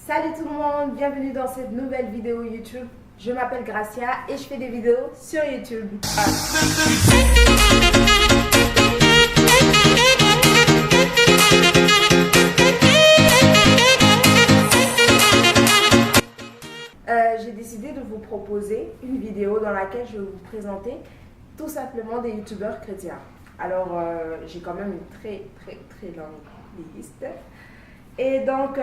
Salut tout le monde, bienvenue dans cette nouvelle vidéo YouTube. Je m'appelle Gracia et je fais des vidéos sur YouTube. J'ai décidé de vous proposer une vidéo dans laquelle je vais vous présenter tout simplement des youtubeurs chrétiens. Alors, j'ai quand même une très longue liste. Et donc,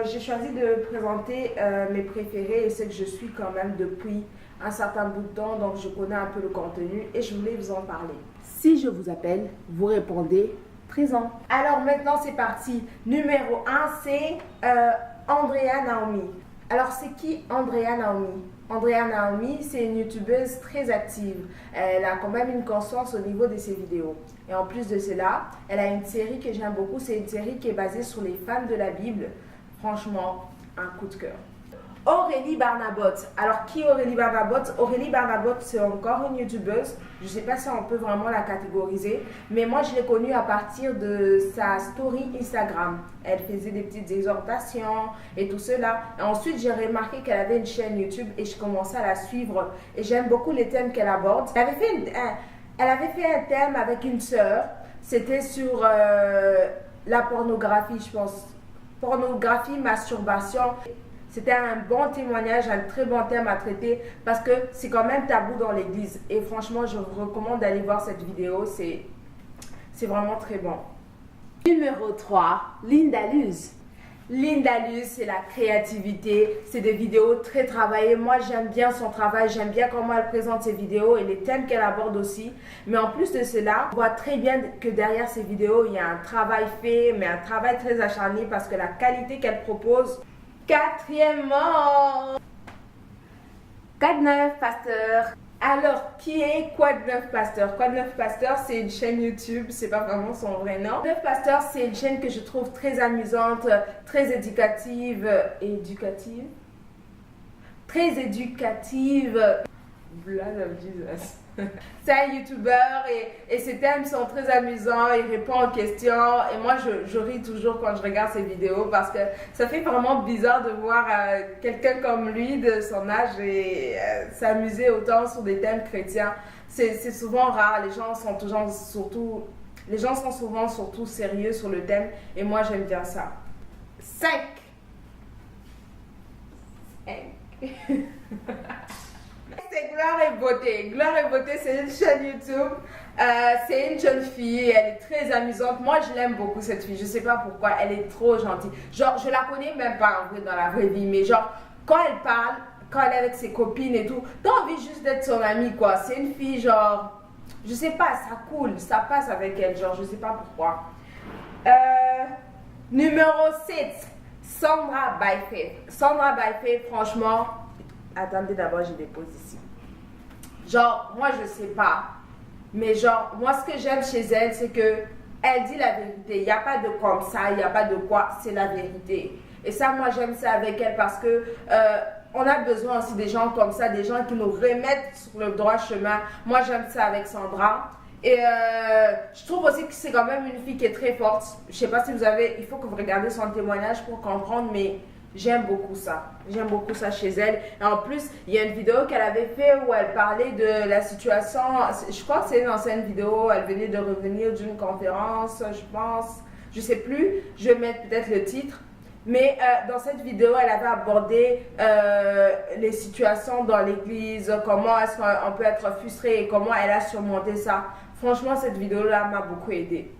j'ai choisi de présenter mes préférés et ceux que je suis quand même depuis un certain bout de temps. Donc, je connais un peu le contenu et je voulais vous en parler. Si je vous appelle, vous répondez présent. Alors maintenant, c'est parti. Numéro 1, c'est Andrea Naomi. Alors, c'est qui Andrea Naomi? Andrea Naomi, c'est une youtubeuse très active. Elle a quand même une conscience au niveau de ses vidéos. Et en plus de cela, elle a une série que j'aime beaucoup. C'est une série qui est basée sur les femmes de la Bible. Franchement, un coup de cœur. Aurélie Barnabot. Alors, qui est Aurélie Barnabot? Aurélie Barnabot, c'est encore une youtubeuse. Je ne sais pas si on peut vraiment la catégoriser. Mais moi, je l'ai connue à partir de sa story Instagram. Elle faisait des petites exhortations et tout cela. Et ensuite, j'ai remarqué qu'elle avait une chaîne YouTube et je commençais à la suivre. Et j'aime beaucoup les thèmes qu'elle aborde. Elle avait fait un thème avec une sœur. C'était sur la pornographie, je pense. Pornographie, masturbation. C'était un bon témoignage, un très bon thème à traiter parce que c'est quand même tabou dans l'église. Et franchement, je vous recommande d'aller voir cette vidéo. C'est vraiment très bon. Numéro 3, Linda Luz. Linda Luz, c'est la créativité. C'est des vidéos très travaillées. Moi, j'aime bien son travail. J'aime bien comment elle présente ses vidéos et les thèmes qu'elle aborde aussi. Mais en plus de cela, on voit très bien que derrière ces vidéos, il y a un travail fait, mais un travail très acharné parce que la qualité qu'elle propose. Quatrièmement, Quad9 Pasteur. Alors, qui est Quad9 Pasteur? Quad9 Pasteur, c'est une chaîne YouTube, c'est pas vraiment son vrai nom. Quad9 Pasteur, c'est une chaîne que je trouve très amusante, très éducative. Très éducative. Blood of Jesus. C'est un youtubeur et ses thèmes sont très amusants, il répond aux questions et moi je ris toujours quand je regarde ses vidéos parce que ça fait vraiment bizarre de voir quelqu'un comme lui de son âge et s'amuser autant sur des thèmes chrétiens. C'est souvent rare, les gens sont souvent surtout sérieux sur le thème et moi j'aime bien ça. 5. C'est Gloire et Beauté. Gloire et Beauté, c'est une chaîne YouTube. C'est une jeune fille, elle est très amusante. Moi, je l'aime beaucoup cette fille. Je sais pas pourquoi, elle est trop gentille. Genre, je la connais même pas en vrai dans la vraie vie, mais genre, quand elle parle, quand elle est avec ses copines et tout, t'as envie juste d'être son amie, quoi. C'est une fille, genre, je sais pas, ça coule, ça passe avec elle, genre, je sais pas pourquoi. Numéro 7, Sandra by Faith. Sandra by Faith, franchement, attendez d'abord, je dépose ici. Genre, moi je sais pas, mais genre, moi ce que j'aime chez elle, c'est que elle dit la vérité. Il n'y a pas de comme ça, il n'y a pas de quoi, c'est la vérité. Et ça, moi j'aime ça avec elle parce que on a besoin aussi des gens comme ça, des gens qui nous remettent sur le droit chemin. Moi j'aime ça avec Sandra. Et je trouve aussi que c'est quand même une fille qui est très forte. Je sais pas si vous avez, il faut que vous regardez son témoignage pour comprendre, mais j'aime beaucoup ça. J'aime beaucoup ça chez elle. Et en plus, il y a une vidéo qu'elle avait fait où elle parlait de la situation. Je crois que c'est une ancienne vidéo. Elle venait de revenir d'une conférence, je pense. Je sais plus. Je vais mettre peut-être le titre. Mais dans cette vidéo, elle avait abordé les situations dans l'église. Comment est-ce qu'on peut être frustré et comment elle a surmonté ça. Franchement, cette vidéo-là m'a beaucoup aidée.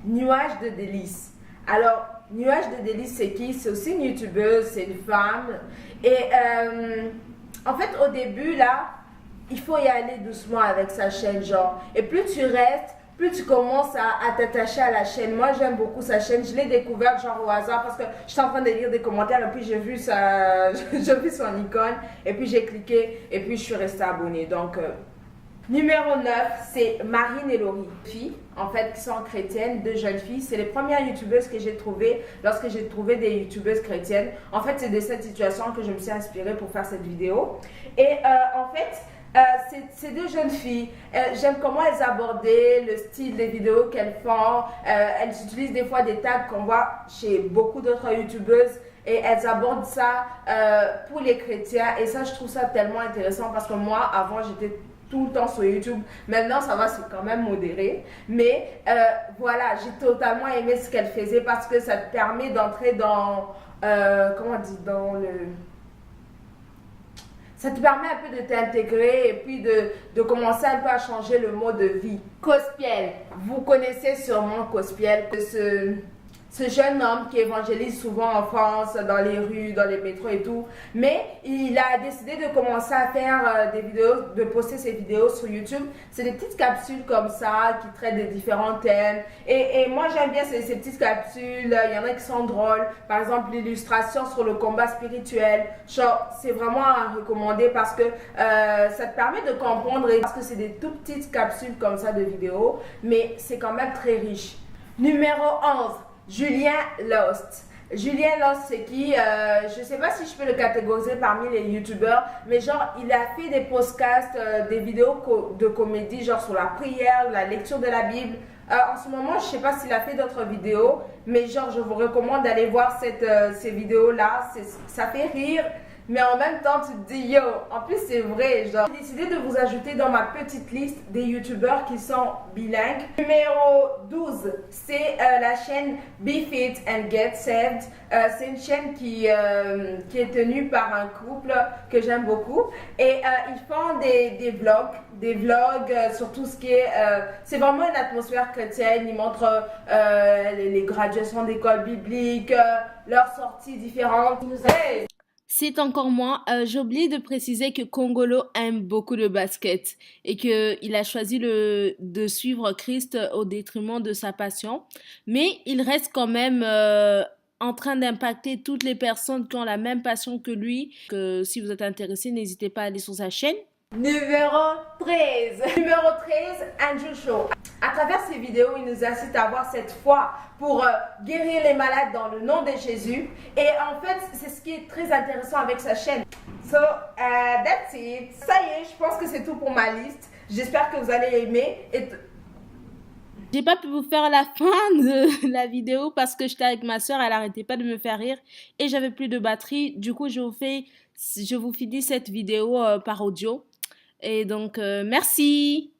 Nuage de délices. Alors, Nuage de délices, c'est qui? C'est aussi une youtubeuse, c'est une femme. Et en fait, au début, là, il faut y aller doucement avec sa chaîne, genre. Et plus tu restes, plus tu commences à t'attacher à la chaîne. Moi, j'aime beaucoup sa chaîne. Je l'ai découverte, genre, au hasard, parce que j'étais en train de lire des commentaires, et puis j'ai vu son icône, et puis j'ai cliqué, et puis je suis restée abonnée. Donc, numéro 9, c'est Marine et Laurie. Filles, en fait, qui sont chrétiennes, deux jeunes filles. C'est les premières youtubeuses que j'ai trouvées lorsque j'ai trouvé des youtubeuses chrétiennes. En fait, c'est de cette situation que je me suis inspirée pour faire cette vidéo. Et en fait, c'est deux jeunes filles. J'aime comment elles abordaient le style des vidéos qu'elles font. Elles utilisent des fois des tags qu'on voit chez beaucoup d'autres youtubeuses. et elles abordent ça pour les chrétiens. Et ça, je trouve ça tellement intéressant parce que moi, avant, j'étais tout le temps sur YouTube. Maintenant, ça va, c'est quand même modéré. Mais voilà, j'ai totalement aimé ce qu'elle faisait parce que ça te permet d'entrer dans, comment on dit, dans le... Ça te permet un peu de t'intégrer et puis de commencer un peu à changer le mode de vie. Cospiel, vous connaissez sûrement Cospiel, ce jeune homme qui évangélise souvent en France, dans les rues, dans les métros et tout. Mais il a décidé de commencer à faire des vidéos, de poster ses vidéos sur YouTube. C'est des petites capsules comme ça qui traitent de différents thèmes. Et moi, j'aime bien ces petites capsules. Il y en a qui sont drôles. Par exemple, l'illustration sur le combat spirituel. Genre, c'est vraiment à recommander parce que ça te permet de comprendre. Parce que c'est des tout petites capsules comme ça de vidéos. Mais c'est quand même très riche. Numéro 11. Julien Lost. Julien Lost, c'est qui je ne sais pas si je peux le catégoriser parmi les youtubeurs, mais genre, il a fait des podcasts, des vidéos de comédie, genre sur la prière, la lecture de la Bible. En ce moment, je ne sais pas s'il a fait d'autres vidéos, mais genre, je vous recommande d'aller voir ces vidéos-là. Ça fait rire. Mais en même temps, tu te dis, yo, en plus c'est vrai, genre, j'ai décidé de vous ajouter dans ma petite liste des youtubeurs qui sont bilingues. Numéro 12, c'est la chaîne Be Fit and Get Saved. C'est une chaîne qui est tenue par un couple que j'aime beaucoup. Et ils font des vlogs sur tout ce qui est... c'est vraiment une atmosphère chrétienne. Ils montrent les graduations d'école biblique, leurs sorties différentes. Hey! C'est encore moi. J'ai oublié de préciser que Congolo aime beaucoup le basket et qu'il a choisi de suivre Christ au détriment de sa passion. Mais il reste quand même en train d'impacter toutes les personnes qui ont la même passion que lui. Que si vous êtes intéressé, n'hésitez pas à aller sur sa chaîne. Numéro 13. Numéro 13, Andrew Shaw. À travers ces vidéos, il nous incite à avoir cette foi pour guérir les malades dans le nom de Jésus. Et en fait, c'est ce qui est très intéressant avec sa chaîne. So, that's it. Ça y est, je pense que c'est tout pour ma liste. J'espère que vous allez aimer. J'ai pas pu vous faire la fin de la vidéo parce que j'étais avec ma soeur, elle arrêtait pas de me faire rire et j'avais plus de batterie. Du coup, je vous finis cette vidéo par audio. Et donc, merci.